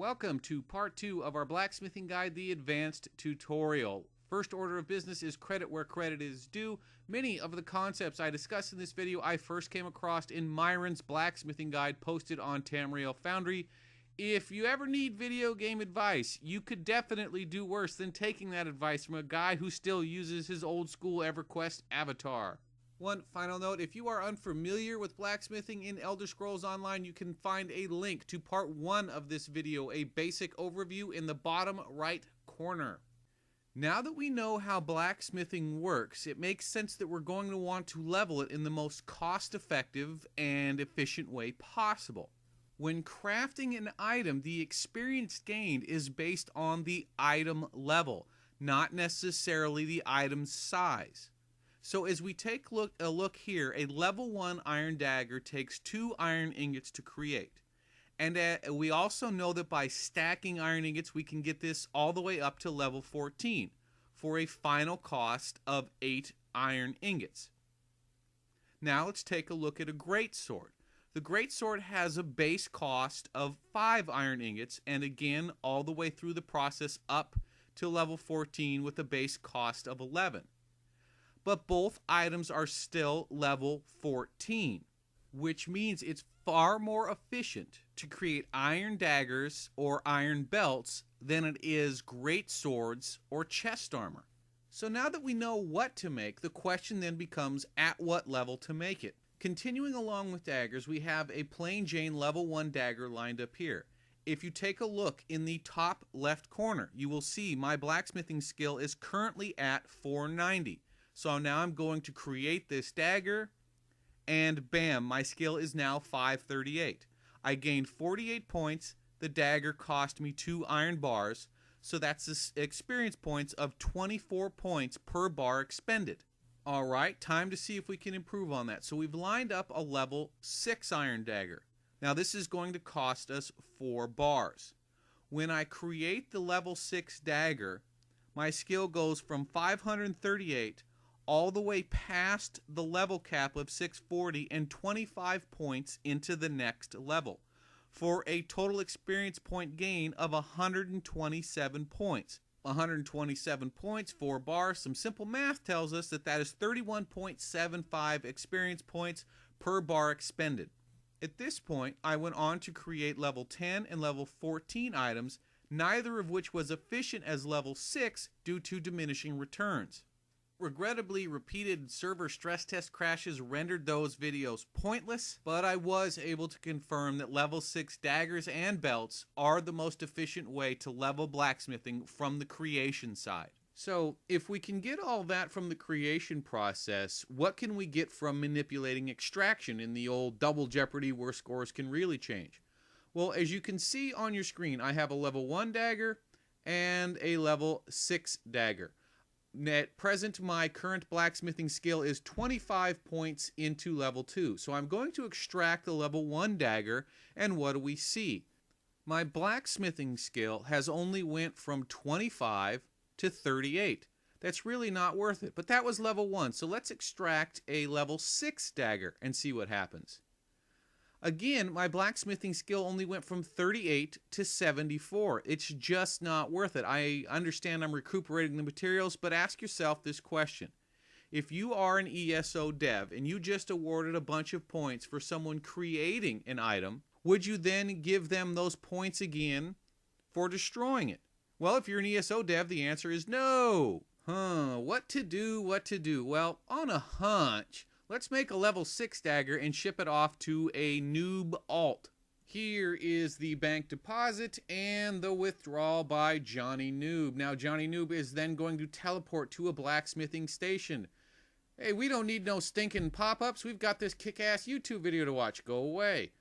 Welcome to part 2 of our Blacksmithing Guide, the Advanced Tutorial. First order of business is credit where credit is due. Many of the concepts I discussed in this video I first came across in Myron's Blacksmithing Guide posted on Tamriel Foundry. If you ever need video game advice, you could definitely do worse than taking that advice from a guy who still uses his old school EverQuest avatar. One final note, if you are unfamiliar with blacksmithing in Elder Scrolls Online, you can find a link to part 1 of this video, a basic overview in the bottom right corner. Now that we know how blacksmithing works, it makes sense that we're going to want to level it in the most cost-effective and efficient way possible. When crafting an item, the experience gained is based on the item level, not necessarily the item's size. So as we take a look here, a level 1 iron dagger takes 2 iron ingots to create. And we also know that by stacking iron ingots, we can get this all the way up to level 14 for a final cost of 8 iron ingots. Now let's take a look at a greatsword. The greatsword has a base cost of 5 iron ingots, and again, all the way through the process up to level 14 with a base cost of 11. But both items are still level 14, which means it's far more efficient to create iron daggers or iron belts than it is great swords or chest armor. So now that we know what to make, the question then becomes at what level to make it. Continuing along with daggers, we have a plain Jane level 1 dagger lined up here. If you take a look in the top left corner, you will see my blacksmithing skill is currently at 490. So now I'm going to create this dagger, and bam, my skill is now 538. I gained 48 points. The dagger cost me 2 iron bars, so that's experience points of 24 points per bar expended. Alright, time to see if we can improve on that. So we've lined up a level 6 iron dagger. Now this is going to cost us 4 bars. When I create the level 6 dagger, my skill goes from 538 all the way past the level cap of 640 and 25 points into the next level for a total experience point gain of 127 points. 127 points, 4 bars. Some simple math tells us that that is 31.75 experience points per bar expended. At this point, I went on to create level 10 and level 14 items, neither of which was efficient as level 6 due to diminishing returns. Regrettably, repeated server stress test crashes rendered those videos pointless, but I was able to confirm that level 6 daggers and belts are the most efficient way to level blacksmithing from the creation side. So, if we can get all that from the creation process, what can we get from manipulating extraction in the old double jeopardy where scores can really change? Well, as you can see on your screen, I have a level 1 dagger and a level 6 dagger. At present, my current blacksmithing skill is 25 points into level 2. So I'm going to extract the level 1 dagger, and what do we see? My blacksmithing skill has only went from 25 to 38. That's really not worth it, but that was level 1. So let's extract a level 6 dagger and see what happens. Again, my blacksmithing skill only went from 38 to 74. It's just not worth it. I understand I'm recuperating the materials, but ask yourself this question. If you are an ESO dev and you just awarded a bunch of points for someone creating an item, would you then give them those points again for destroying it? Well, if you're an ESO dev, the answer is no. What to do? Well, on a hunch, let's make a level 6 dagger and ship it off to a noob alt. Here is the bank deposit and the withdrawal by Johnny Noob. Now Johnny Noob is then going to teleport to a blacksmithing station. Hey, we don't need no stinking pop-ups. We've got this kick-ass YouTube video to watch. Go away.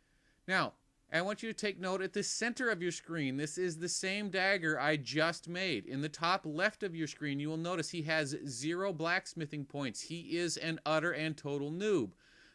Now, I want you to take note at the center of your screen. This is the same dagger I just made. In the top left of your screen, you will notice he has 0 blacksmithing points. He is an utter and total noob.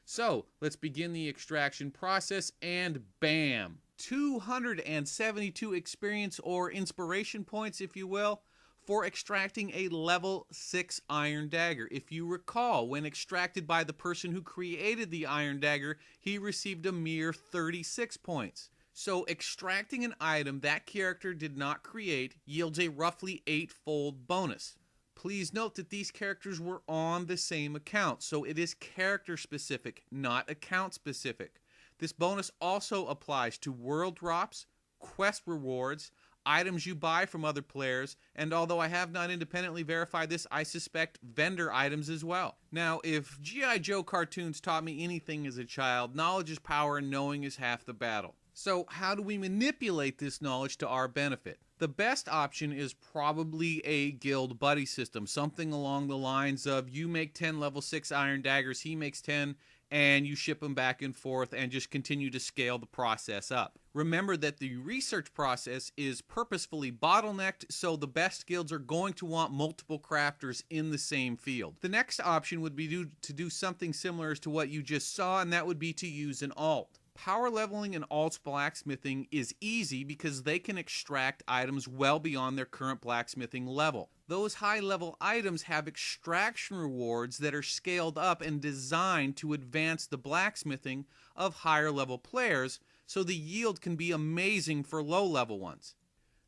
So, let's begin the extraction process, and bam! 272 experience or inspiration points, if you will, for extracting a level 6 iron dagger. If you recall, when extracted by the person who created the iron dagger, he received a mere 36 points. So extracting an item that character did not create yields a roughly 8-fold bonus. Please note that these characters were on the same account, so it is character specific, not account specific. This bonus also applies to world drops, quest rewards, items you buy from other players, and although I have not independently verified this, I suspect vendor items as well. Now, if G.I. Joe cartoons taught me anything as a child, knowledge is power and knowing is half the battle. So how do we manipulate this knowledge to our benefit? The best option is probably a guild buddy system, something along the lines of you make 10 level 6 iron daggers, he makes 10, and you ship them back and forth and just continue to scale the process up. Remember that the research process is purposefully bottlenecked, so the best guilds are going to want multiple crafters in the same field. The next option would be to do something similar to what you just saw, and that would be to use an alt. Power leveling in alts blacksmithing is easy because they can extract items well beyond their current blacksmithing level. Those high level items have extraction rewards that are scaled up and designed to advance the blacksmithing of higher level players, so the yield can be amazing for low level ones.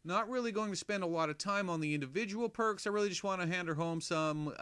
Not really going to spend a lot of time on the individual perks. I really just want to hammer home some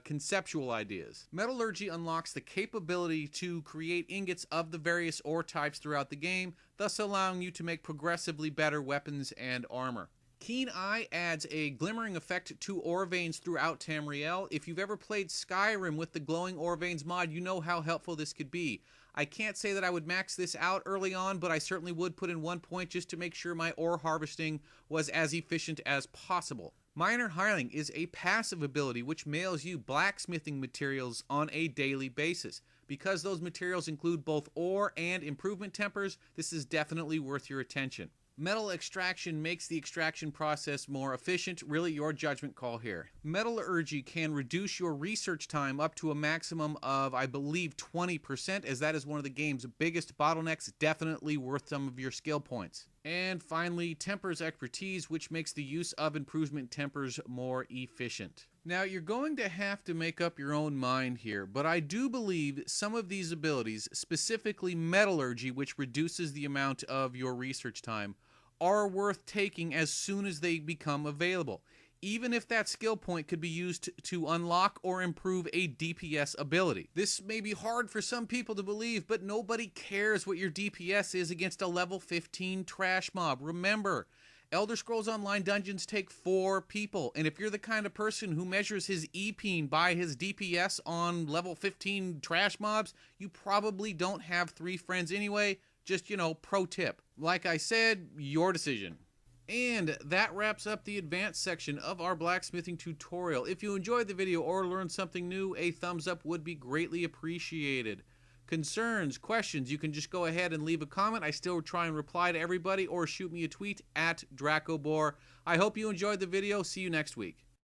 conceptual ideas. Metallurgy unlocks the capability to create ingots of the various ore types throughout the game, thus allowing you to make progressively better weapons and armor. Keen Eye adds a glimmering effect to ore veins throughout Tamriel. If you've ever played Skyrim with the glowing ore veins mod, you know how helpful this could be. I can't say that I would max this out early on, but I certainly would put in 1 point just to make sure my ore harvesting was as efficient as possible. Miner Hiring is a passive ability which mails you blacksmithing materials on a daily basis. Because those materials include both ore and improvement tempers, this is definitely worth your attention. Metal extraction makes the extraction process more efficient, really your judgment call here. Metallurgy can reduce your research time up to a maximum of, I believe, 20%, as that is one of the game's biggest bottlenecks, definitely worth some of your skill points. And finally, Tempers Expertise, which makes the use of improvement tempers more efficient. Now, you're going to have to make up your own mind here, but I do believe some of these abilities, specifically Metallurgy, which reduces the amount of your research time, are worth taking as soon as they become available, even if that skill point could be used to unlock or improve a DPS ability. This may be hard for some people to believe, but nobody cares what your DPS is against a level 15 trash mob. Remember, Elder Scrolls Online dungeons take 4 people, and if you're the kind of person who measures his EPeen by his DPS on level 15 trash mobs, you probably don't have 3 friends anyway. Just, pro tip. Like I said, your decision. And that wraps up the advanced section of our blacksmithing tutorial. If you enjoyed the video or learned something new, a thumbs up would be greatly appreciated. Concerns, questions, you can just go ahead and leave a comment. I still try and reply to everybody, or shoot me a tweet at Dracobor. I hope you enjoyed the video. See you next week.